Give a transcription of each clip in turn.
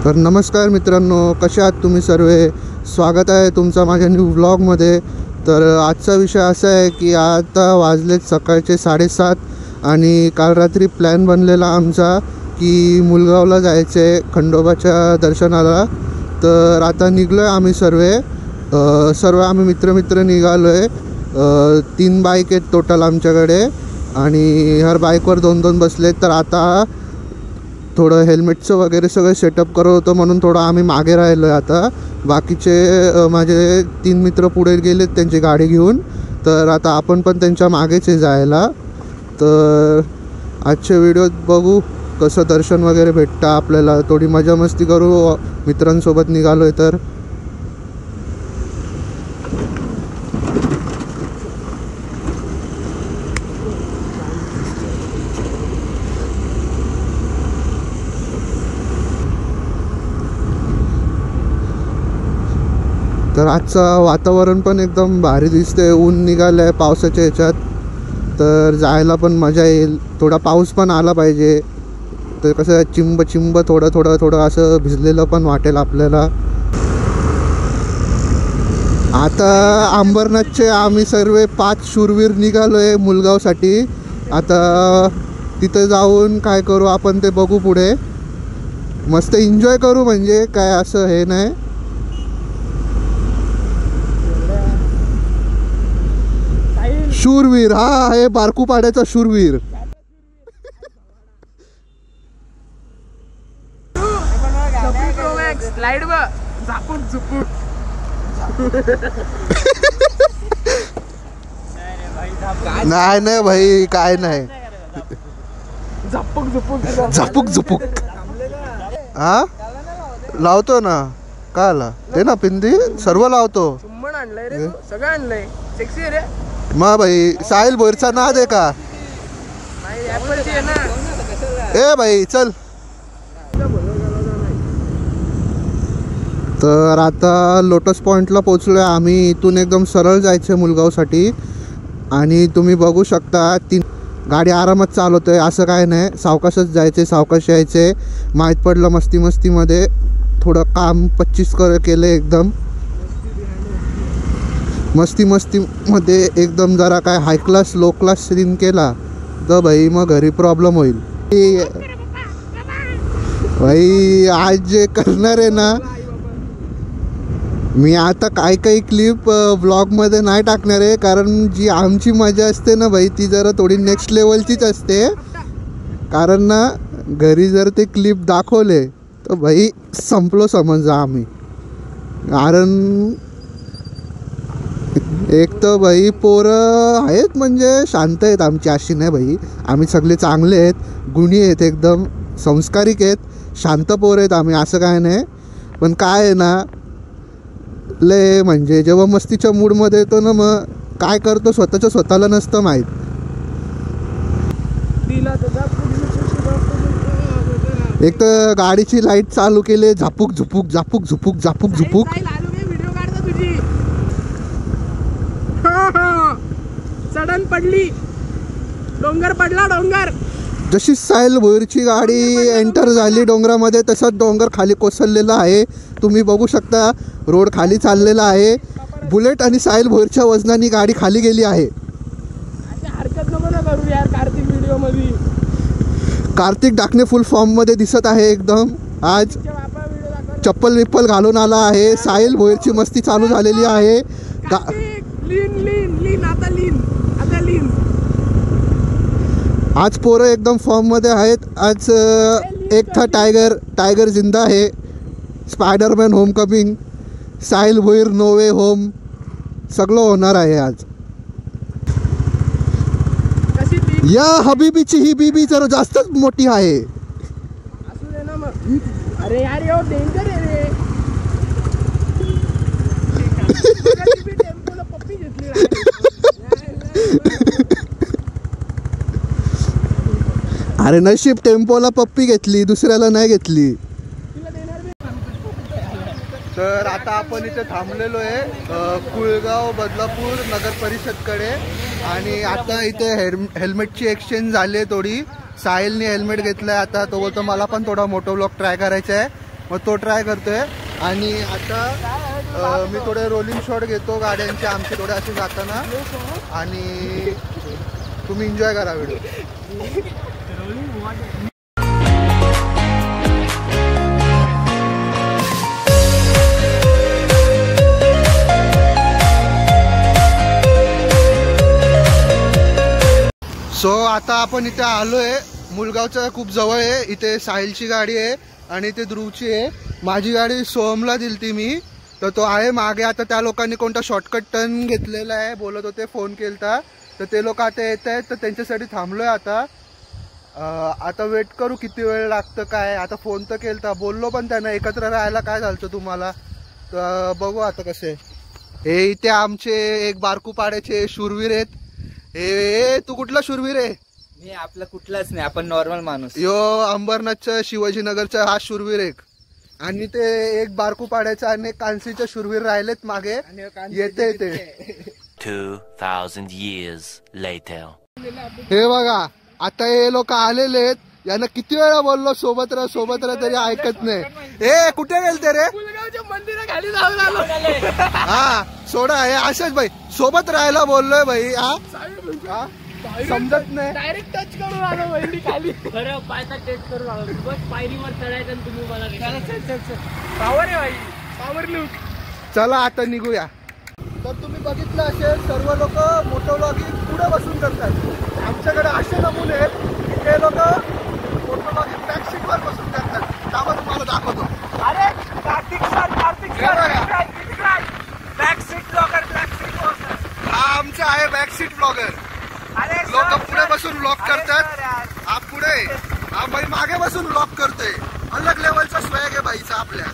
तर नमस्कार मित्रांनो, कसे आहात तुम्ही सर्व? स्वागत आहे तुमचा माझ्या न्यू व्लॉगमध्ये। तर आजचा विषय असा आहे की आता वाजलेत सकाळचे 7:30 आणि काल रात्री प्लॅन बनलेला आमचा की मुलगावला जायचे खंडोबाच्या दर्शनाला। तर आता निघलो आहे आम्ही सर्व आम्ही मित्र निघालो आहे। 3 बाईक आहेत टोटल आमच्याकडे आणि हर बाईकवर 2-2 बसलेत। तर आता थोडं हेल्मेटचं वगैरे सगळं सेटअप करत होतो म्हणून थोडं आम्ही मागे राहिलो आहे। आता बाकीचे माझे 3 मित्र पुढे गेलेत त्यांची गाडी घेऊन, तर आता आपण पण त्यांच्या मागेच आहे जायला। तर आजच्या व्हिडिओत बघू कसं दर्शन वगैरे भेटतं आपल्याला, थोडी मजा मस्ती करू मित्रांसोबत निघालो आहे तर। तर आजचं वातावरण पण एकदम भारी दिसते, ऊन निघालं आहे पावसाच्या ह्याच्यात, तर जायला पण मजा येईल। थोडा पाऊस पण आला पाहिजे तर कसं चिंब थोडं असं भिजलेलं पण वाटेल आपल्याला। आता अंबरनाथचे आम्ही सर्व 5 शूरवीर निघालो आहे मुलगावसाठी। आता तिथं जाऊन काय करू आपण ते बघू पुढे, मस्त एन्जॉय करू, म्हणजे काय असं हे नाही। शूरवीर हा हे बारकू पाड्याचा शूरवीर। नाही भाई, काय नाही, झपुक हा लावतो ना, काय आला ते ना पिंदी सर्व लावतो। सगळं आणलंय सेक्सी रे मा भाई, साहिल भोरचा नाद आहे का? ए भाई चल। तर आता लोटस पॉइंटला पोचलो आहे आम्ही। इथून एकदम सरळ जायचं आहे मुलगावसाठी आणि तुम्ही बघू शकता गाडी आरामात चालवतोय, असं काय नाही, सावकाशच जायचे सावकाश यायचे। माहीत पडलं मस्तीमध्ये थोडं काम 25 केलं एकदम मस्तीमध्ये एकदम, जरा काय हाय क्लास लो क्लास सीन केला तर भाई मग घरी प्रॉब्लेम होईल भाई। आज जे करणार आहे ना मी, आता काही क्लिप ब्लॉगमध्ये नाही टाकणार आहे, कारण जी आमची मजा असते ना भाई ती जरा थोडी नेक्स्ट लेवलचीच असते। कारण ना घरी जर ते क्लिप दाखवले तर भाई संपलो समजा आम्ही। कारण एक तर भाई पोरं आहेत म्हणजे शांत आहेत आमची, अशी नाही भाई, आम्ही सगळे चांगले आहेत, गुणी आहेत, एकदम संस्कारिक आहेत, शांत पोरं आहेत आम्ही, असं काय नाही। पण काय आहे ना, लय म्हणजे जेव्हा मस्तीच्या मूडमध्ये येतो ना मग काय करतो स्वतःला नसतं माहीत। एक तर गाडीची लाईट चालू केली, झापूक सडन पडली, डोंगर पडला। जशी साहिल भोईरची गाडी एंटर झाली डोंगरामध्ये तसाच डोंगर खाली कोसळलेला आहे। तुम्ही बघू शकता रोड खाली चाललेला आहे। बुलेट आणि साहिल भोईरच्या वजनाने गाडी खाली गेली आहे। हरकत नको ना करू यार कार्तिक व्हिडिओ मध्ये। कार्तिक डाकणे फुल फॉर्म मध्ये दिसत आहे एकदम, आज चप्पल विप्पल घालून आला आहे। साहिल भोईरची मस्ती चालू झालेली आहे। आज पोरं एकदम फॉर्म मध्ये आहेत। आज एक था Tiger Zinda Hai, Spiderman Homecoming, Sahil Bhoir no way home, सगळं होणार आहे आज। या हबीबीची ही बीबी जरा जास्तच मोठी आहे। अरे यार यो डेंजर आहे रे। अरे नशीब टेम्पोला पप्पी घेतली, दुसऱ्याला नाही घेतली। तर आता आपण इथे थांबलेलो आहे कुळगाव बदलापूर नगर परिषदकडे आणि आता इथे हेल्मेटची एक्सचेंज झाली आहे थोडी। साहिलने हेल्मेट घेतलं आहे, आता तो बोलतो मला पण थोडा मोटो ब्लॉग ट्राय करायचा आहे। मग तो ट्राय करतोय. आणि आता मी थोडे रोलिंग शॉट घेतो गाड्यांचे आमचे थोडे असे जाताना, आणि तुम्ही एन्जॉय करा व्हिडिओ. सो आता आपण इथे आलोय, मुलगावचं खूप जवळ आहे. इथे साहिलची गाडी आहे आणि इथे ध्रुवची आहे. माझी गाडी सोहमला दिलती मी, तर तो आहे मागे. आता त्या लोकांनी कोणता शॉर्टकट टर्न घेतलेला आहे बोलत होते, फोन केलता, तर ते लोक आता येत आहेत, तर त्यांच्यासाठी थांबलोय आता. आता वेट करू किती वेळ लागतं काय. आता फोन तर केलता, बोललो पण त्यांना एकत्र राहायला काय झालं तुम्हाला, तर बघू आता कसे. हे इथे आमचे एक बारकू पाड्याचे शूरवीर आहेत. हे तू कुठला शूरवीर आहे? मी आपला कुठलाच नाही, आपण नॉर्मल माणूस. यो अंबरनाथच्या शिवाजीनगरचा हा शूरवीर एक, आणि ते एक बारकू पाड्याचा आणि एक कांसीचे शूरवीर राहिलेत मागे. येते ते 2000 years later. हे बघा आता हे लोक आलेले आहेत. यांना किती वेळा बोललो सोबत राहा तरी ऐकत नाही. ए कुठे गेलते रे? मुलगावच्या मंदिराखाली जाऊन आलो. हा सोडा, हे असंच भाई सोबत राहायला बोललोय भाई. हा समजत नाही. डायरेक्ट टच करून आलो बहिणी खाली. खरं पायचा टेस्ट करून आलो. बस पायरीवर चढायचं आणि तुम्ही मला पावर आहे भाई, पावर लूक. चला आता निघूया. तर तुम्ही बघितलं असेल सर्व लोक मोटो व्लॉगिंग पुढे बसून करतात. आमच्याकडे असे नमुने आहेत की ते लोक मोटो व्लॉगिंग बॅक सीटवर बसून करतात. त्यामुळे तुम्हाला दाखवतो. अरे Kartik sir back seat blogger, back seat blogger. हा आमचा आहे बॅक सीट ब्लॉगर. लोक पुढे बसून व्लॉग करतात, हा पुढे, हा बाई मागे बसून व्लॉग करतोय. अलग लेवलचा स्वॅग आहे बाईचा आपल्या.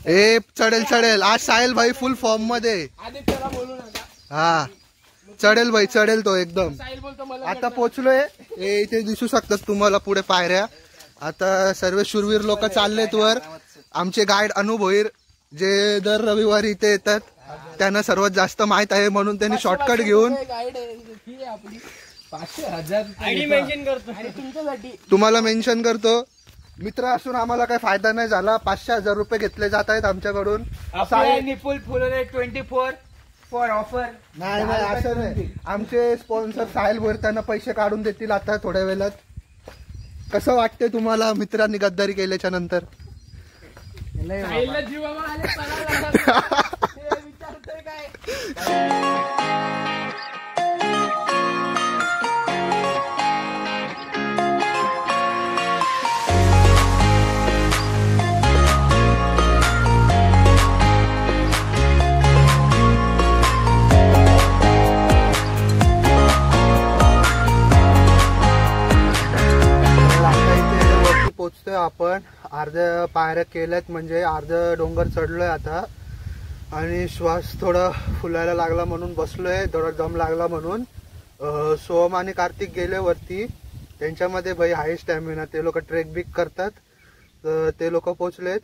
ए चढेल आज साहिल भाई फुल फॉर्म मध्ये. हा चढेल भाई, चढेल तो एकदम. आता पोचलोय. इथे दिसू शकतात तुम्हाला पुढे पायऱ्या. आता सर्व शूरवीर लोक चाललेत वर. आमचे गाईड अनुभोईर जे दर रविवारी इथे येतात, त्यांना सर्वात जास्त माहित आहे म्हणून त्यांनी शॉर्टकट घेऊन तुम्हाला मेन्शन करतो. मित्र असून आम्हाला काही फायदा नाही झाला. 500,000 रुपये घेतले जात आहेत आमच्याकडून. Nipul Phulore 24 for offer. नाही असं नाही. आमचे स्पॉन्सर साहिल भोईर त्यांना पैसे काढून देतील आता थोड्या वेळात. कसं वाटतंय तुम्हाला मित्रांनी गद्दारी केल्याच्या नंतर? पोचतोय आपण. अर्ध्या पायऱ्या केल्यात म्हणजे अर्ध डोंगर चढलोय आता. आणि श्वास थोडा फुलायला लागला म्हणून बसलोय, थोडा दम लागला म्हणून. सोहम आणि कार्तिक गेले वरती. त्यांच्यामध्ये भाई हाय स्टॅमिना, ते लोक ट्रेक बिक करतात. तर ते लोक पोचलेत.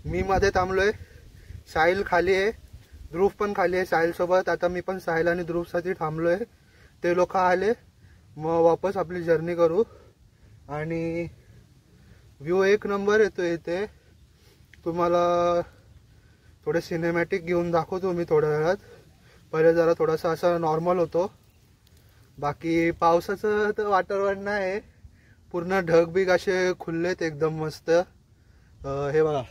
मी मध्ये थांबलोय. साहिल खाली आहे, ध्रुव पण खाली आहे साहिल सोबत. आता मी पण साहिल आणि ध्रुव साठी थांबलोय. ते लोक आले मग वापस आपली जर्नी करू. आणि व्ह्यू एक नंबर येतो इथे. तुम्हाला थोडे सिनेमॅटिक घेऊन दाखवतो मी थोड्या वेळात. पहिले जरा थोडासा असा नॉर्मल होतो. बाकी पावसाचं तर वातावरण नाही, पूर्ण ढगबिग असे खुललेत एकदम मस्त. हे बघा.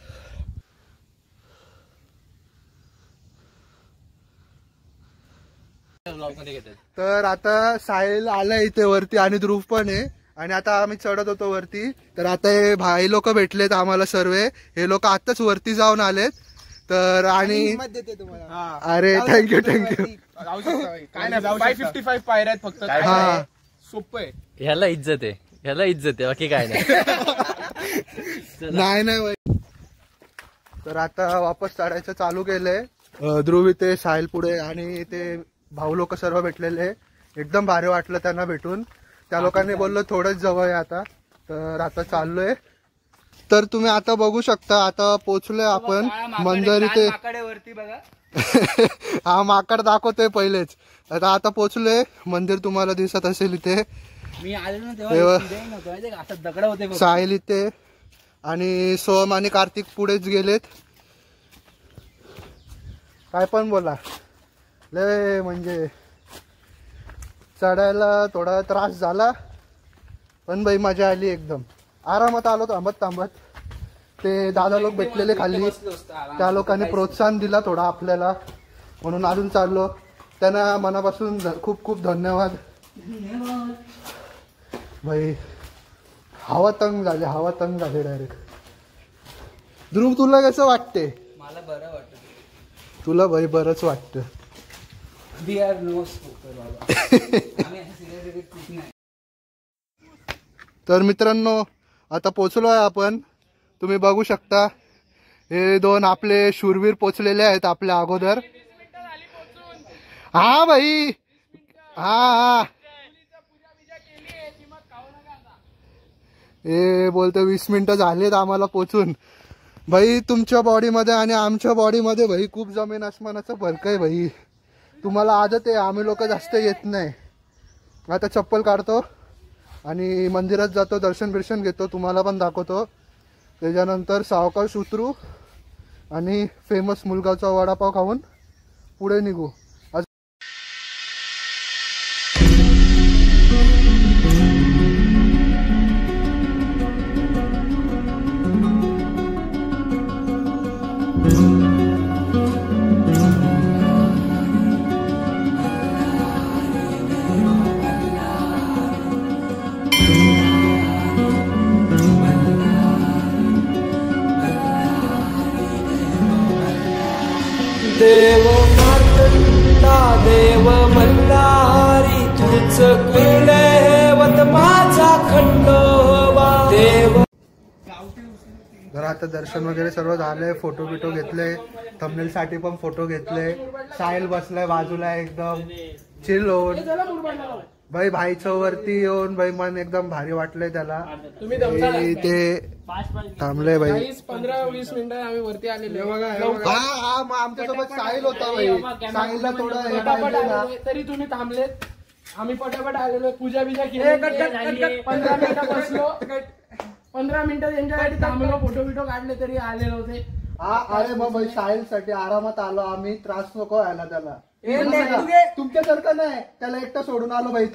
तर आता साहिल आलाय इथे वरती आणि ध्रुव पण आहे. आणि आता आम्ही चढत होतो वरती. तर आता हे भाई लोक भेटलेत आम्हाला सर्व. हे लोक आताच वरती जाऊन आलेत. तर आणि अरे थँक्यू काय नाही 555 पायऱ्या आहेत फक्त. हा सोपं आहे. ह्याला इज्जत आहे बाकी काय नाही नाही. तर आता वापस चढायचं चालू केलंय. ध्रुव इथे, साहिल पुढे आणि ते भाऊ लोक सर्व भेटलेले. एकदम भारी वाटलं त्यांना भेटून. त्या लोकांनी बोललो थोडंच जवळ आहे आता. तर आता चाललोय. तर तुम्ही आता बघू शकता, आता पोचलोय आपण मंदिर इथे. माकड्यावरती बघा. हा माकड दाखवतोय पहिलेच. आता पोचलोय मंदिर, तुम्हाला दिसत असेल इथे. मी आलो ना तेव्हा आता दगड होते बघ. साहिल इथे आणि सोहम आणि कार्तिक पुढेच गेलेत. काय पण बोला, लय म्हणजे चढायला थोडा त्रास झाला, पण बाई मजा आली एकदम. आरामात आलो थांबत थांबत. ते दादा लोक भेटलेले खाली, त्या लोकांनी प्रोत्साहन दिला थोडा आपल्याला, म्हणून अजून चाललो. त्यांना मनापासून खूप खूप धन्यवाद. भाई हवा तंग झाले डायरेक्ट. ध्रुव तुला कसं वाटते? मला बरं वाटतं. तुला भाई बरंच वाटतं. वी आर नो स्मोकर बाबा. तर मित्रांनो आता पोचलो आहे आपण. तुम्ही बघू शकता हे दोन आपले शूरवीर पोचलेले आहेत आपल्या अगोदर. हा भाई, हा हे बोलतो 20 मिनिटं झालेत आम्हाला पोचून. भाई तुमच्या बॉडीमध्ये आणि आमच्या बॉडीमध्ये भाई खूप जमीन आसमानाचा फरक आहे भाई. तुम्हाला आदत आहे, आम्ही लोक जास्त येत नाही. आता चप्पल काढतो आणि मंदिरात जातो, दर्शन घेतो, तुम्हाला पण दाखवतो. त्याच्यानंतर सावकाश उतरू आणि फेमस मुलगावचा वडापाव खाऊन पुढे निघू. देव मातंडा देव मल्हारी तुझ कुलदैवत माझा खंडोबा देव. तर आता दर्शन वगैरे सर्व झालंय, फोटो बिटो घेतले, थंबनेल साठी पण फोटो घेतले. साहिल बसलाय बाजूला एकदम चिल होऊन. भाई भाईचं वरती येऊन भाई मन एकदम भारी वाटलंय त्याला. ते थांबले भाई 15-20 मिनिटं आम्ही वरती आलेलो. हा मग आमच्यासोबत साहिल होता भाई. साहिलला थोडं तरी तुम्ही थांबलेत. आम्ही पटापट आलेलो, पूजा बिजा केली, 15 मिनिटं बसलो, 15 मिनिटं त्यांच्यासाठी थांबलो, फोटो बिटो काढले तरी आले नव्हते. हा अरे मग भाई साहिल साठी आरामात आलो आम्ही, त्रास नको व्हायला त्याला. तुमच्यासारखं नाही, त्याला एकटा सोडून आलो भाई.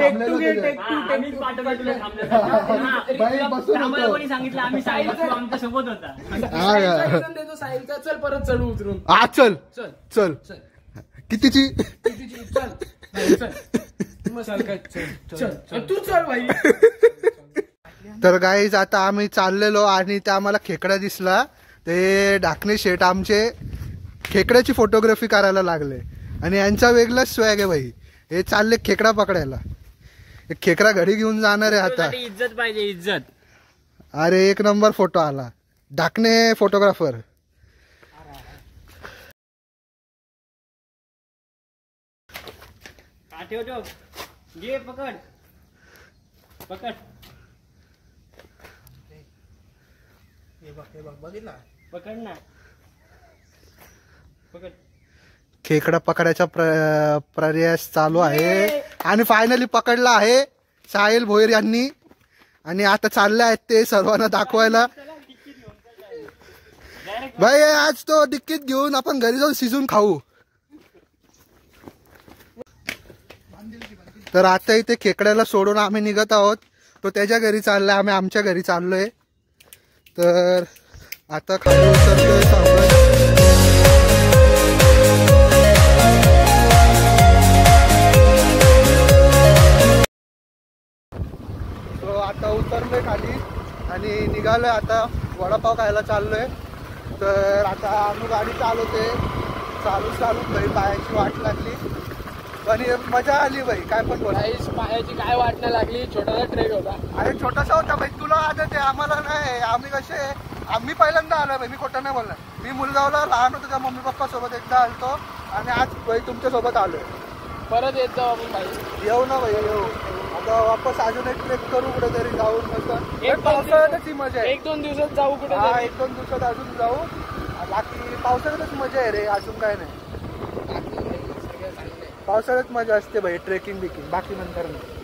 थांबलेलो साहिलचा चल परत चढू उतरून. हा चल चल कितीची तू चल भाई. तर गाईज आता आम्ही चाललेलो आणि ते आम्हाला खेकडा दिसला. ते ढाकणे शेट आमचे खेकड्याची फोटोग्राफी करायला लागले आणि यांचा वेगळाच स्वॅग आहे भाई. हे चालले खेकडा पकडायला. खेकडा घरी घेऊन जाणार आहे आता. इज्जत पाहिजे, इज्जत. अरे एक नंबर फोटो आला. ढाकणे फोटोग्राफर. घे पकड पकड. पकड ना, पकड. खेकडा पकडायचा प्रयास चालू आहे आणि फायनली पकडला आहे साहिल भोईर यांनी. आणि आता चालले आहेत ते सर्वांना दाखवायला. भाई आज तो डिक्कीत घेऊन आपण घरी जाऊन शिजून खाऊ. तर आता इथे खेकड्याला सोडून आम्ही निघत आहोत. तो त्याच्या घरी चाललाय, आम्ही आमच्या घरी चाललोय. तर आता खाली उतरतोय सावकाश. आता उतरलोय खाली आणि निघालोय आता वडापाव खायला चाललोय. तर आता आम्ही गाडी चालवते, चालू भाई पायाची वाट लागली पण मजा आली भाई. काय पण बोलायची, पायाची काय वाट नाही लागली. छोटासा ट्रेक होता. अरे छोटासा होता भाई, तुला आदत आहे, आम्हाला नाही. आम्ही कसे आम्ही पहिल्यांदा आलोय भाई, मी खोटं नाही बोलणार. मी मुलगावला लहान होतो त्या मम्मी पप्पा सोबत एकदा आलतो आणि आज भाई तुमच्या सोबत आलोय. परत येत जाऊ आपण भाई. येऊ ना भाई येऊ. आता वापस अजून एक ट्रेक करू कुठेतरी जाऊन मस्त. एक पावसाळ्यातच ही मजा आहे. 1-2 दिवसात जाऊ कुठे हा 1-2 दिवसात अजून जाऊ. बाकी पावसाळ्यातच मजा आहे रे, अजून काय नाही. पावसाळ्यात मजा असते भाई ट्रेकिंग बिकिंग, बाकी नंतर नाही.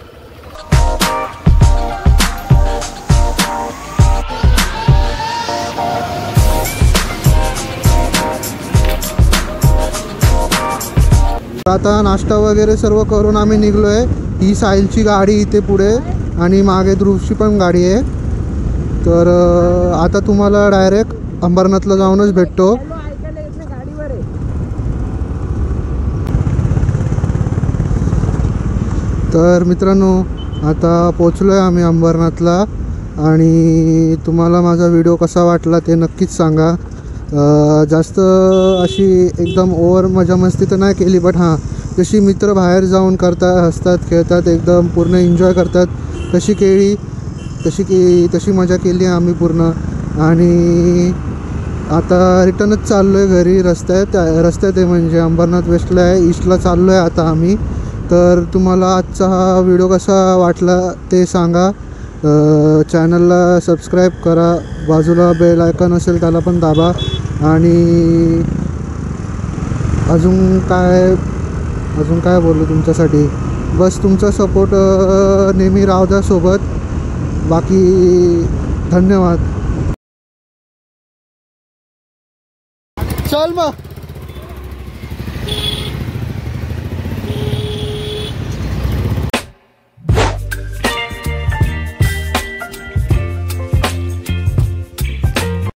आता नाश्ता वगैरे सर्व करून आम्ही निघलोय. ही साहिलची गाडी इथे पुढे आणि मागे ध्रुवची पण गाडी आहे. तर आता तुम्हाला डायरेक्ट अंबरनाथला जाऊनच भेटतो. तर मित्रांनो आता पोचलो आहे आम्ही अंबरनाथला आणि तुम्हाला माझा व्हिडिओ कसा वाटला ते नक्कीच सांगा. जास्त अशी एकदम ओव्हर मजा मस्ती तर नाही केली, बट हां जशी मित्र बाहेर जाऊन करतात, हसतात खेळतात, एकदम पूर्ण एन्जॉय करतात तशी केली, तशी मजा केली आम्ही पूर्ण. आणि आता रिटर्नच चाललो आहे घरी. रस्त्यात आहे म्हणजे अंबरनाथ वेस्टला आहे, ईस्टला चाललो आहे आता आम्ही. तर तुम्हाला आजचा हा व्हिडिओ कसा वाटला ते सांगा. चॅनलला सबस्क्राईब करा, बाजूला बेल आयकॉन असेल त्याला पण दाबा. आणि अजून काय बोलू तुमच्यासाठी, बस तुमचा सपोर्ट नेहमी राहू द्या सोबत. बाकी धन्यवाद. चल मग.